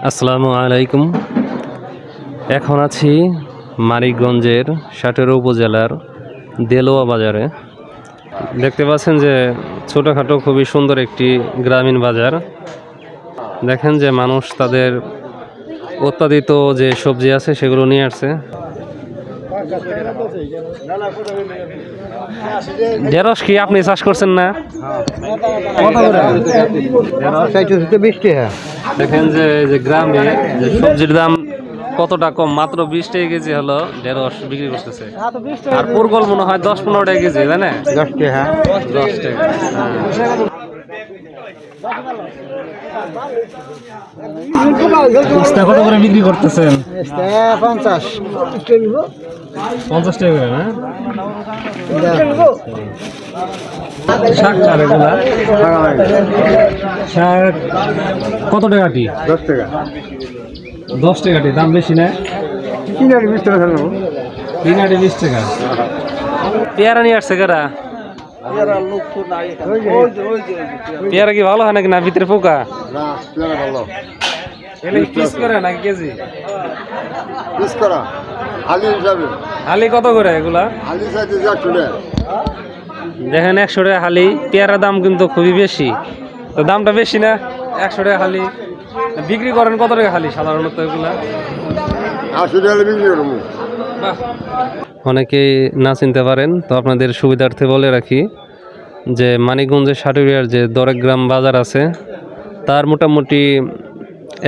আসসালামু আলাইকুম। এখন আছি মানিকগঞ্জের সাটেরা উপজেলার দেলোয়া বাজারে। দেখতে পাচ্ছেন যে ছোটোখাটো খুবই সুন্দর একটি গ্রামীণ বাজার। দেখেন যে মানুষ তাদের উৎপাদিত যে সবজি আছে সেগুলো নিয়ে আসছে। ঢেঁড়স কি আপনি চাষ করছেন না? দেখেন যে গ্রামে যে সবজির দাম কতটা কম, মাত্র 20 টাকা কেজি হলো ঢেঁড়স বিক্রি করতেছে। আর পুরগল মনে হয় 10-15 টাকা কেজি, তাই না? 10 টাকা। কত করে বিক্রি করতেছেন? 50 50 টাকা করে না? শাক চার এগুলা শাক কত টাকাটি? 10 টাকা 10 টাকাটি দাম বেশি না? 20 টাকা নেব। 20 টাকা। পেয়ারা নিয়ে আসছে কারা? পেয়ারা কি ভালো হয় নাকি না ভিতরে পোকা? না, পেয়ারা ভালো। এলে পিস করে নাকি কেজি? পিস করা আলি হিসাবে। হালি কত করে এগুলা? আলি সাইজে যা চলে। দেখেন 100 টাকা হালি। পেয়ারা দাম কিন্তু খুবই বেশি, তো দামটা বেশি না? 100 টাকা হালি। বিক্রি করেন কত টাকা হালি সাধারণত এগুলা? 80 টাকা বিক্রি করবো। অনেকেই না চিনতে পারেন, তো আপনাদের সুবিধার্থে বলে রাখি যে মানিকগঞ্জের সাটুরিয়ার যে দরেগ্রাম বাজার আছে তার মোটামুটি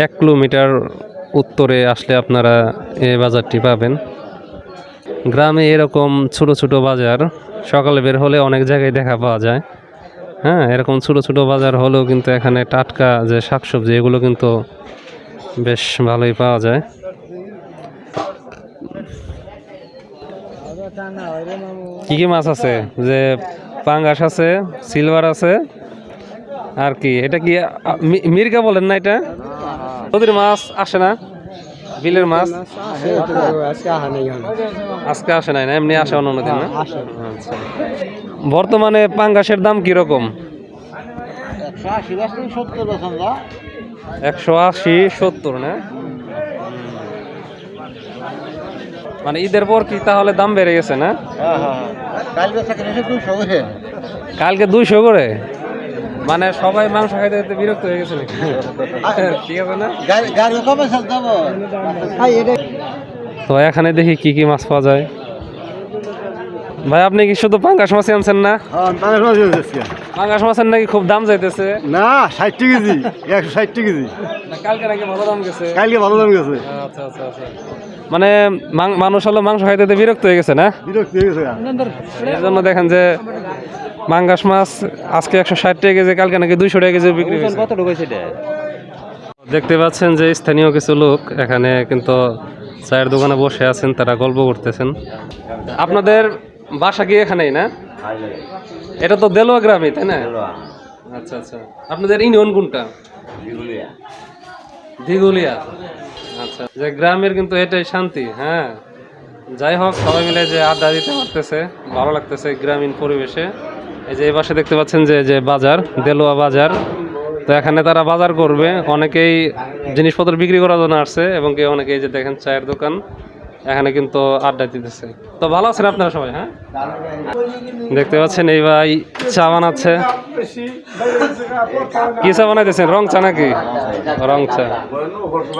1 কিলোমিটার উত্তরে আসলে আপনারা এই বাজারটি পাবেন। গ্রামে এরকম ছোট ছোট বাজার সকালে বের হলে অনেক জায়গায় দেখা পাওয়া যায়। হ্যাঁ, এরকম ছোট ছোট বাজার হলেও কিন্তু এখানে টাটকা যে শাকসবজি এগুলো কিন্তু বেশ ভালোই পাওয়া যায়। কি কি মাছ আছে? যে পাঙ্গাস আছে, সিলভার আছে, আর কি এটা কি মির্গা বলেন না? এটা নদীর মাছ আসে না? বিলের মাছ আজকে আসে নাই না, এমনি আসে অন্য দিন না? আচ্ছা। বর্তমানে পাঙ্গাসের দাম কিরকম? 180-70 না? মানে ঈদের পর কি তাহলে দাম বেড়ে গেছে না? কালকে 200 করে। মানে সবাই মাংস খাইতে খাইতে বিরক্ত হয়ে গেছে নাকি? ঠিক আছে না? তো এখানে দেখি কি কি মাছ পাওয়া যায়। ভাই আপনি কি শুধু পাঙ্গাস মাছ আনছেন না? পাঙ্গাস মাছের নাকি খুব দাম যাইতেছে? না, 60 কেজি 160 কেজি। কালকে নাকি ভালো দাম গেছে? কালকে ভালো দাম গেছে। আচ্ছা আচ্ছা আচ্ছা। মানে মানুষ হলো মাংস খাইতে বিরক্ত হয়ে গেছে না? বিরক্ত হয়ে গেছে। এর জন্য দেখেন যে পাঙ্গাস মাছ আজকে 160 টাকা কেজি, কালকে নাকি 200 টাকা কেজি বিক্রি হয়েছে। দেখতে পাচ্ছেন যে স্থানীয় কিছু লোক এখানে কিন্তু চায়ের দোকানে বসে আছেন, তারা গল্প করতেছেন। আপনাদের বাসা কি এখানেই না? এটা তো দেলোয়া গ্রামে, তাই না? আচ্ছা আচ্ছা। আপনাদের ইউনিয়ন কোনটা? দিগুলিয়া। আচ্ছা, যে গ্রামের কিন্তু এটাই শান্তি। হ্যাঁ, যাই হোক, সবাই মিলে যে আড্ডা দিতে পারতেছে, ভালো লাগতেছে গ্রামীণ পরিবেশে। এই যে এই পাশে দেখতে পাচ্ছেন যে বাজার, দেলোয়া বাজার। তো এখানে তারা বাজার করবে, অনেকেই জিনিসপত্র বিক্রি করার জন্য আসছে, এবং কি অনেকেই যে দেখেন চায়ের দোকান, এখানে কিন্তু আড্ডা দিতেছে। তো ভালো আছেন আপনারা সবাই? হ্যাঁ, দেখতে পাচ্ছেন এই ভাই চা বানাচ্ছে। কি চা বানাইতেছেন? রং চা নাকি? রং চা।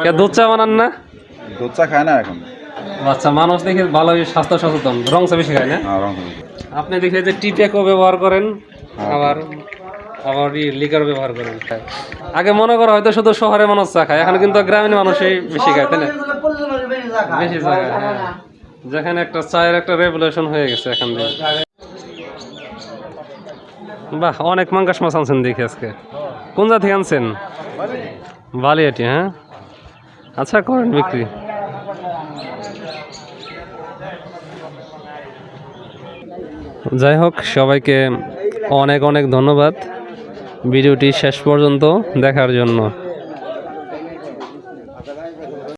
কে দুধ চা বানান না? দুধ চা খায় না এখন। আচ্ছা, মানুষ দেখে ভালোই স্বাস্থ্য সচেতন, রং চা বেশি খায় না? আপনি দেখে যে টি প্যাকও ব্যবহার করেন, আবার লিকার ব্যবহার করেন। আগে মনে করা হয়তো শুধু শহরে মানুষ চা খায়, এখন কিন্তু গ্রামীণ মানুষই বেশি খায়, তাই না? বেশি চা খায়, হ্যাঁ। যেখানে একটা চায়ের একটা রেভলিউশন হয়ে গেছে এখান থেকে। বাহ, অনেক পাঙ্গাস মাছ আনছেন দেখি আজকে। কোন জায়গা থেকে আনছেন? বালিয়াটি। হ্যাঁ, আচ্ছা, করেন বিক্রি। যাই হোক, সবাইকে অনেক অনেক ধন্যবাদ ভিডিওটি শেষ পর্যন্ত দেখার জন্য।